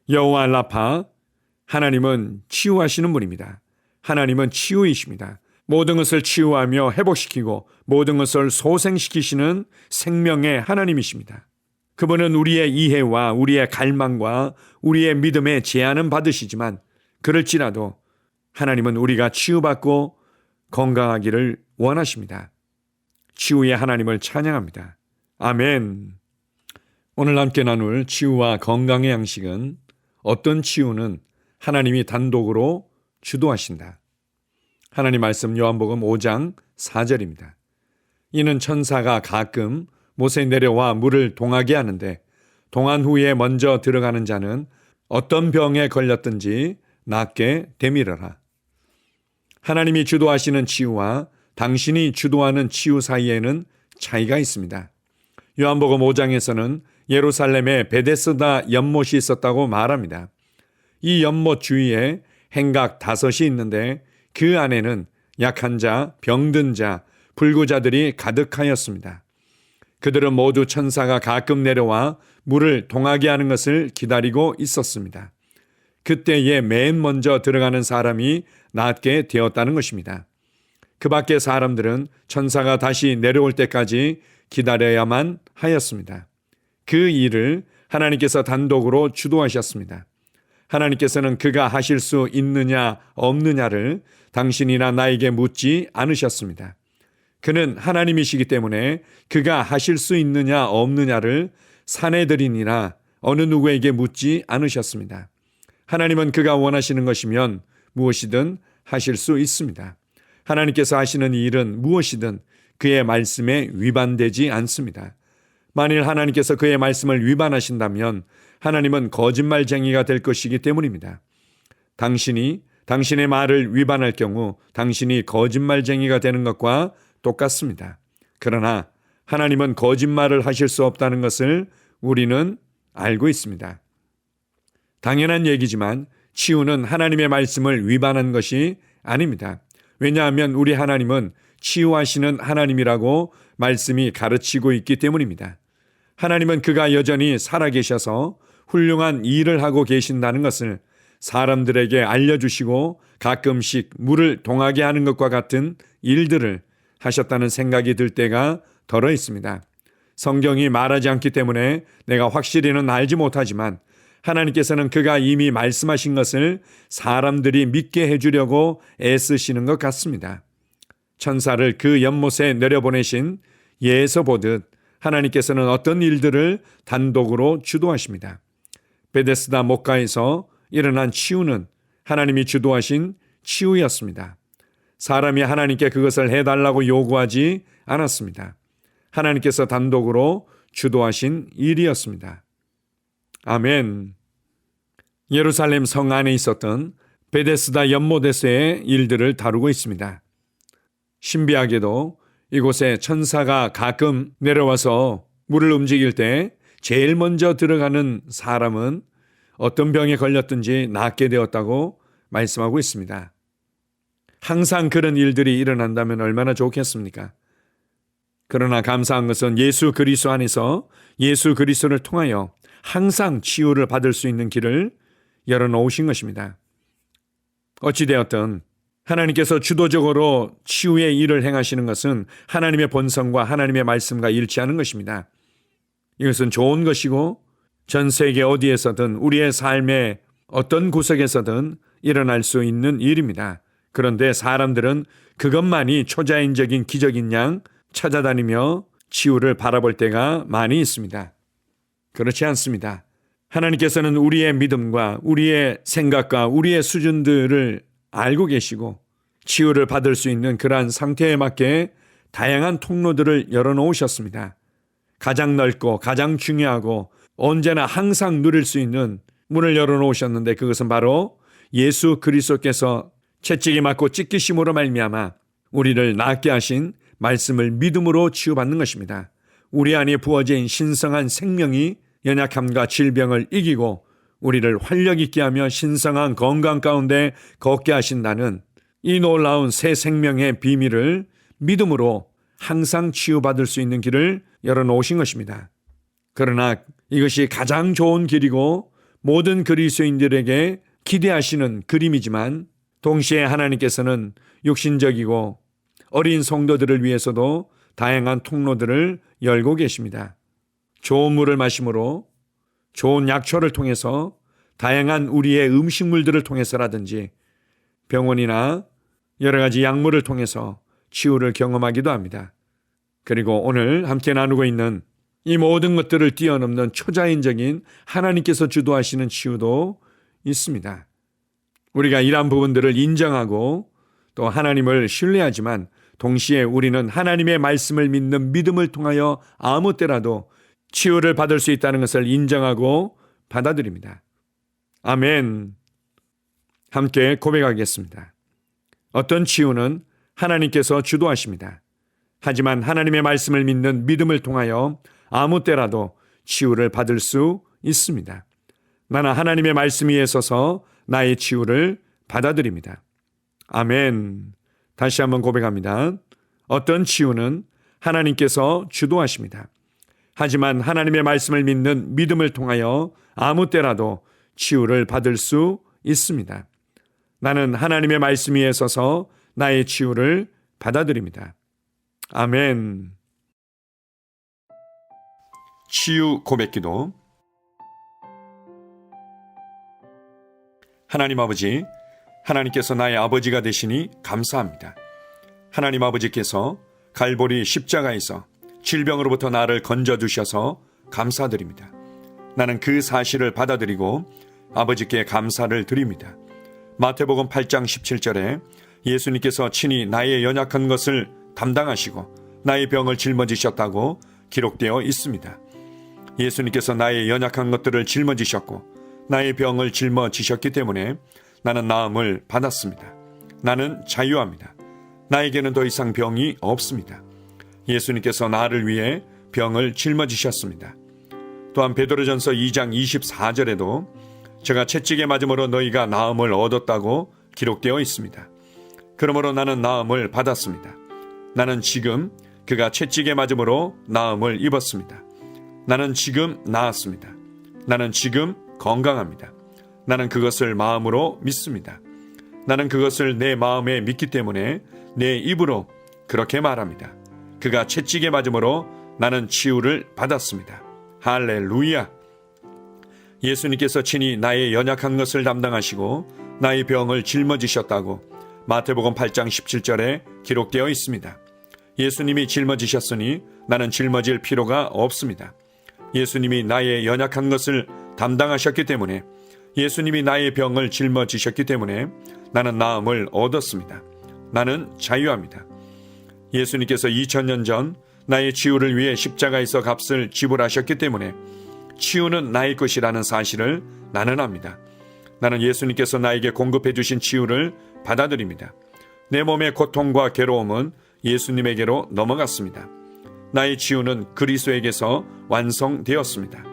여호와 라파, 하나님은 치유하시는 분입니다. 하나님은 치유이십니다. 모든 것을 치유하며 회복시키고 모든 것을 소생시키시는 생명의 하나님이십니다. 그분은 우리의 이해와 우리의 갈망과 우리의 믿음의 제한은 받으시지만 그럴지라도 하나님은 우리가 치유받고 건강하기를 원하십니다. 치유의 하나님을 찬양합니다. 아멘. 오늘 함께 나눌 치유와 건강의 양식은 어떤 치유는 하나님이 단독으로 주도하신다. 하나님 말씀 요한복음 5장 4절입니다. 이는 천사가 가끔 못에 내려와 물을 동하게 하는데 동한 후에 먼저 들어가는 자는 어떤 병에 걸렸든지 낫게 되밀어라. 하나님이 주도하시는 치유와 당신이 주도하는 치유 사이에는 차이가 있습니다. 요한복음 5장에서는 예루살렘에 베데스다 연못이 있었다고 말합니다. 이 연못 주위에 행각 5이 있는데 그 안에는 약한 자, 병든 자, 불구자들이 가득하였습니다. 그들은 모두 천사가 가끔 내려와 물을 동하게 하는 것을 기다리고 있었습니다. 그때에 맨 먼저 들어가는 사람이 낫게 되었다는 것입니다. 그 밖의 사람들은 천사가 다시 내려올 때까지 기다려야만 하였습니다. 그 일을 하나님께서 단독으로 주도하셨습니다. 하나님께서는 그가 하실 수 있느냐 없느냐를 당신이나 나에게 묻지 않으셨습니다. 그는 하나님이시기 때문에 그가 하실 수 있느냐 없느냐를 사내들이나 어느 누구에게 묻지 않으셨습니다. 하나님은 그가 원하시는 것이면 무엇이든 하실 수 있습니다. 하나님께서 하시는 일은 무엇이든 그의 말씀에 위반되지 않습니다. 만일 하나님께서 그의 말씀을 위반하신다면 하나님은 거짓말쟁이가 될 것이기 때문입니다. 당신이 당신의 말을 위반할 경우 당신이 거짓말쟁이가 되는 것과 똑같습니다. 그러나 하나님은 거짓말을 하실 수 없다는 것을 우리는 알고 있습니다. 당연한 얘기지만 치유는 하나님의 말씀을 위반한 것이 아닙니다. 왜냐하면 우리 하나님은 치유하시는 하나님이라고 말씀이 가르치고 있기 때문입니다. 하나님은 그가 여전히 살아계셔서 훌륭한 일을 하고 계신다는 것을 사람들에게 알려주시고 가끔씩 물을 동하게 하는 것과 같은 일들을 하셨다는 생각이 들 때가 덜어 있습니다. 성경이 말하지 않기 때문에 내가 확실히는 알지 못하지만 하나님께서는 그가 이미 말씀하신 것을 사람들이 믿게 해주려고 애쓰시는 것 같습니다. 천사를 그 연못에 내려보내신 예에서 보듯 하나님께서는 어떤 일들을 단독으로 주도하십니다. 베데스다 목가에서 일어난 치유는 하나님이 주도하신 치유였습니다. 사람이 하나님께 그것을 해달라고 요구하지 않았습니다. 하나님께서 단독으로 주도하신 일이었습니다. 아멘. 예루살렘 성 안에 있었던 베데스다 연못에서의 일들을 다루고 있습니다. 신비하게도 이곳에 천사가 가끔 내려와서 물을 움직일 때 제일 먼저 들어가는 사람은 어떤 병에 걸렸든지 낫게 되었다고 말씀하고 있습니다. 항상 그런 일들이 일어난다면 얼마나 좋겠습니까? 그러나 감사한 것은 예수 그리스도 안에서 예수 그리스도를 통하여 항상 치유를 받을 수 있는 길을 열어놓으신 것입니다. 어찌되었든 하나님께서 주도적으로 치유의 일을 행하시는 것은 하나님의 본성과 하나님의 말씀과 일치하는 것입니다. 이것은 좋은 것이고 전 세계 어디에서든 우리의 삶의 어떤 구석에서든 일어날 수 있는 일입니다. 그런데 사람들은 그것만이 초자연적인 기적인 양 찾아다니며 치유를 바라볼 때가 많이 있습니다. 그렇지 않습니다. 하나님께서는 우리의 믿음과 우리의 생각과 우리의 수준들을 알고 계시고 치유를 받을 수 있는 그러한 상태에 맞게 다양한 통로들을 열어놓으셨습니다. 가장 넓고 가장 중요하고 언제나 항상 누릴 수 있는 문을 열어놓으셨는데 그것은 바로 예수 그리스도께서 채찍이 맞고 찢기심으로 말미암아 우리를 낫게 하신 말씀을 믿음으로 치유받는 것입니다. 우리 안에 부어진 신성한 생명이 연약함과 질병을 이기고 우리를 활력 있게 하며 신성한 건강 가운데 걷게 하신다는 이 놀라운 새 생명의 비밀을 믿음으로 항상 치유받을 수 있는 길을 열어놓으신 것입니다. 그러나 이것이 가장 좋은 길이고 모든 그리스도인들에게 기대하시는 그림이지만 동시에 하나님께서는 육신적이고 어린 성도들을 위해서도 다양한 통로들을 열고 계십니다. 좋은 물을 마심으로, 좋은 약초를 통해서, 다양한 우리의 음식물들을 통해서라든지 병원이나 여러 가지 약물을 통해서 치유를 경험하기도 합니다. 그리고 오늘 함께 나누고 있는 이 모든 것들을 뛰어넘는 초자연적인 하나님께서 주도하시는 치유도 있습니다. 우리가 이러한 부분들을 인정하고 또 하나님을 신뢰하지만 동시에 우리는 하나님의 말씀을 믿는 믿음을 통하여 아무 때라도 치유를 받을 수 있다는 것을 인정하고 받아들입니다. 아멘. 함께 고백하겠습니다. 어떤 치유는 하나님께서 주도하십니다. 하지만 하나님의 말씀을 믿는 믿음을 통하여 아무 때라도 치유를 받을 수 있습니다. 나는 하나님의 말씀 위에 서서 나의 치유를 받아들입니다. 아멘. 다시 한번 고백합니다. 어떤 치유는 하나님께서 주도하십니다. 하지만 하나님의 말씀을 믿는 믿음을 통하여 아무 때라도 치유를 받을 수 있습니다. 나는 하나님의 말씀 위에 서서 나의 치유를 받아들입니다. 아멘. 치유 고백기도. 하나님 아버지, 하나님께서 나의 아버지가 되시니 감사합니다. 하나님 아버지께서 갈보리 십자가에서 질병으로부터 나를 건져주셔서 감사드립니다. 나는 그 사실을 받아들이고 아버지께 감사를 드립니다. 마태복음 8장 17절에 예수님께서 친히 나의 연약한 것을 담당하시고 나의 병을 짊어지셨다고 기록되어 있습니다. 예수님께서 나의 연약한 것들을 짊어지셨고 나의 병을 짊어지셨기 때문에 나는 나음을 받았습니다. 나는 자유합니다. 나에게는 더 이상 병이 없습니다. 예수님께서 나를 위해 병을 짊어지셨습니다. 또한 베드로전서 2장 24절에도 제가 채찍에 맞음으로 너희가 나음을 얻었다고 기록되어 있습니다. 그러므로 나는 나음을 받았습니다. 나는 지금 그가 채찍에 맞음으로 나음을 입었습니다. 나는 지금 나았습니다. 나는 지금 건강합니다. 나는 그것을 마음으로 믿습니다. 나는 그것을 내 마음에 믿기 때문에 내 입으로 그렇게 말합니다. 그가 채찍에 맞음으로 나는 치유를 받았습니다. 할렐루야! 예수님께서 친히 나의 연약한 것을 담당하시고 나의 병을 짊어지셨다고 마태복음 8장 17절에 기록되어 있습니다. 예수님이 짊어지셨으니 나는 짊어질 필요가 없습니다. 예수님이 나의 연약한 것을 담당하셨기 때문에, 예수님이 나의 병을 짊어지셨기 때문에 나는 나음을 얻었습니다. 나는 자유합니다. 예수님께서 2000년 전 나의 치유를 위해 십자가에서 값을 지불하셨기 때문에 치유는 나의 것이라는 사실을 나는 압니다. 나는 예수님께서 나에게 공급해 주신 치유를 받아들입니다. 내 몸의 고통과 괴로움은 예수님에게로 넘어갔습니다. 나의 치유는 그리스도에게서 완성되었습니다.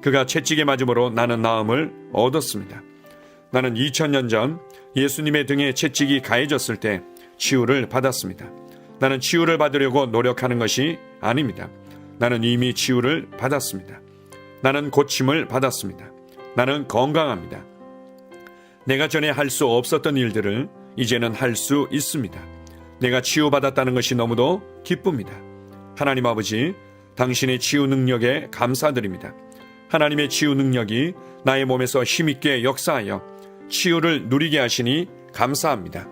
그가 채찍에 맞음으로 나는 나음을 얻었습니다. 나는 2000년 전 예수님의 등에 채찍이 가해졌을 때 치유를 받았습니다. 나는 치유를 받으려고 노력하는 것이 아닙니다. 나는 이미 치유를 받았습니다. 나는 고침을 받았습니다. 나는 건강합니다. 내가 전에 할 수 없었던 일들을 이제는 할 수 있습니다. 내가 치유받았다는 것이 너무도 기쁩니다. 하나님 아버지, 당신의 치유 능력에 감사드립니다. 하나님의 치유 능력이 나의 몸에서 힘있게 역사하여 치유를 누리게 하시니 감사합니다.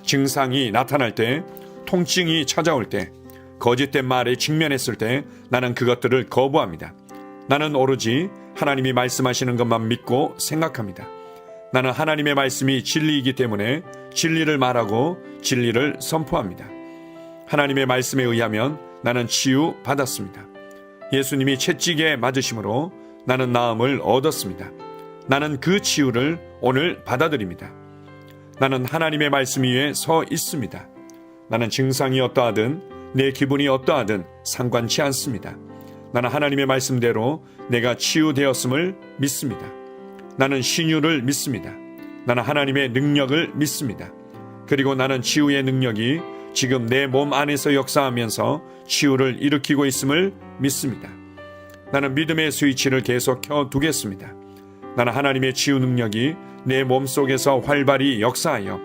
증상이 나타날 때, 통증이 찾아올 때, 거짓된 말에 직면했을 때 나는 그것들을 거부합니다. 나는 오로지 하나님이 말씀하시는 것만 믿고 생각합니다. 나는 하나님의 말씀이 진리이기 때문에 진리를 말하고 진리를 선포합니다. 하나님의 말씀에 의하면 나는 치유 받았습니다. 예수님이 채찍에 맞으심으로 나는 나음을 얻었습니다. 나는 그 치유를 오늘 받아들입니다. 나는 하나님의 말씀 위에 서 있습니다. 나는 증상이 어떠하든 내 기분이 어떠하든 상관치 않습니다. 나는 하나님의 말씀대로 내가 치유되었음을 믿습니다. 나는 신유를 믿습니다. 나는 하나님의 능력을 믿습니다. 그리고 나는 치유의 능력이 지금 내 몸 안에서 역사하면서 치유를 일으키고 있음을 믿습니다. 나는 믿음의 스위치를 계속 켜두겠습니다. 나는 하나님의 치유 능력이 내 몸속에서 활발히 역사하여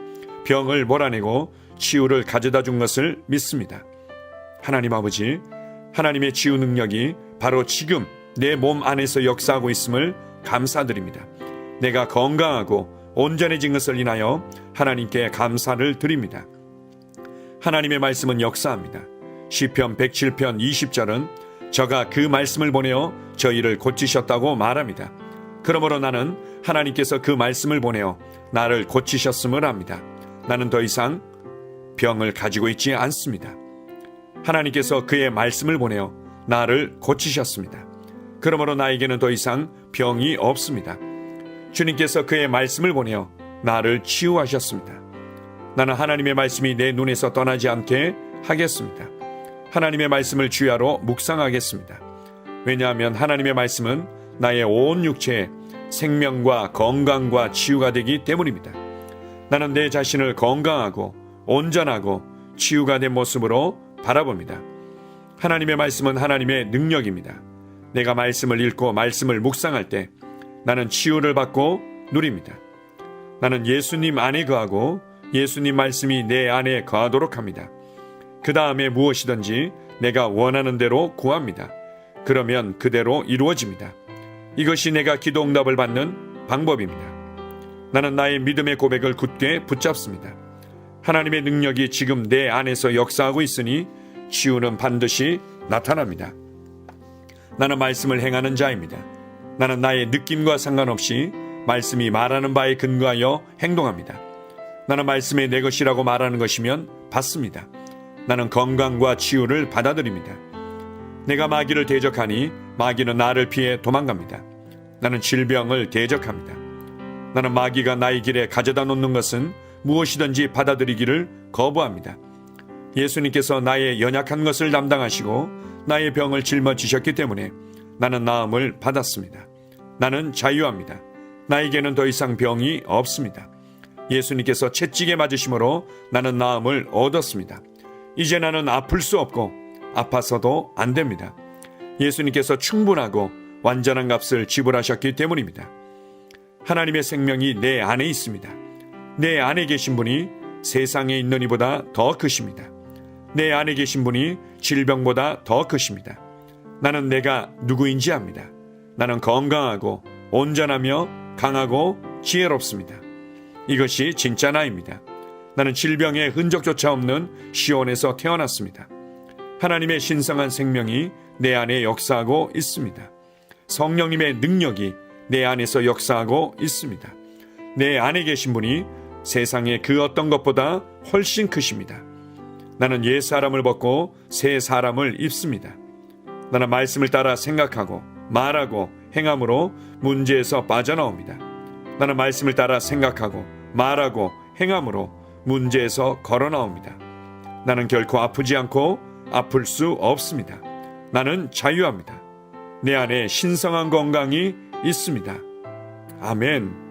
병을 몰아내고 치유를 가져다 준 것을 믿습니다. 하나님 아버지, 하나님의 치유 능력이 바로 지금 내 몸 안에서 역사하고 있음을 감사드립니다. 내가 건강하고 온전해진 것을 인하여 하나님께 감사를 드립니다. 하나님의 말씀은 역사합니다. 시편 107편 20절은 저가 그 말씀을 보내어 저희를 고치셨다고 말합니다. 그러므로 나는 하나님께서 그 말씀을 보내어 나를 고치셨음을 압니다. 나는 더 이상 병을 가지고 있지 않습니다. 하나님께서 그의 말씀을 보내어 나를 고치셨습니다. 그러므로 나에게는 더 이상 병이 없습니다. 주님께서 그의 말씀을 보내어 나를 치유하셨습니다. 나는 하나님의 말씀이 내 눈에서 떠나지 않게 하겠습니다. 하나님의 말씀을 주야로 묵상하겠습니다. 왜냐하면 하나님의 말씀은 나의 온 육체에 생명과 건강과 치유가 되기 때문입니다. 나는 내 자신을 건강하고 온전하고 치유가 된 모습으로 바라봅니다. 하나님의 말씀은 하나님의 능력입니다. 내가 말씀을 읽고 말씀을 묵상할 때 나는 치유를 받고 누립니다. 나는 예수님 안에 거하고 예수님 말씀이 내 안에 거하도록 합니다. 그 다음에 무엇이든지 내가 원하는 대로 구합니다. 그러면 그대로 이루어집니다. 이것이 내가 기도 응답을 받는 방법입니다. 나는 나의 믿음의 고백을 굳게 붙잡습니다. 하나님의 능력이 지금 내 안에서 역사하고 있으니 치유는 반드시 나타납니다. 나는 말씀을 행하는 자입니다. 나는 나의 느낌과 상관없이 말씀이 말하는 바에 근거하여 행동합니다. 나는 말씀이 내 것이라고 말하는 것이면 받습니다. 나는 건강과 치유를 받아들입니다. 내가 마귀를 대적하니 마귀는 나를 피해 도망갑니다. 나는 질병을 대적합니다. 나는 마귀가 나의 길에 가져다 놓는 것은 무엇이든지 받아들이기를 거부합니다. 예수님께서 나의 연약한 것을 담당하시고 나의 병을 짊어지셨기 때문에 나는 나음을 받았습니다. 나는 자유합니다. 나에게는 더 이상 병이 없습니다. 예수님께서 채찍에 맞으심으로 나는 나음을 얻었습니다. 이제 나는 아플 수 없고 아파서도 안 됩니다. 예수님께서 충분하고 완전한 값을 지불하셨기 때문입니다. 하나님의 생명이 내 안에 있습니다. 내 안에 계신 분이 세상에 있는 이보다 더 크십니다. 내 안에 계신 분이 질병보다 더 크십니다. 나는 내가 누구인지 압니다. 나는 건강하고 온전하며 강하고 지혜롭습니다. 이것이 진짜 나입니다. 나는 질병의 흔적조차 없는 시온에서 태어났습니다. 하나님의 신성한 생명이 내 안에 역사하고 있습니다. 성령님의 능력이 내 안에서 역사하고 있습니다. 내 안에 계신 분이 세상의 그 어떤 것보다 훨씬 크십니다. 나는 옛 사람을 벗고 새 사람을 입습니다. 나는 말씀을 따라 생각하고 말하고 행함으로 문제에서 빠져나옵니다. 나는 말씀을 따라 생각하고 말하고 행함으로 문제에서 걸어나옵니다. 나는 결코 아프지 않고 아플 수 없습니다. 나는 자유합니다. 내 안에 신성한 건강이 있습니다. 아멘.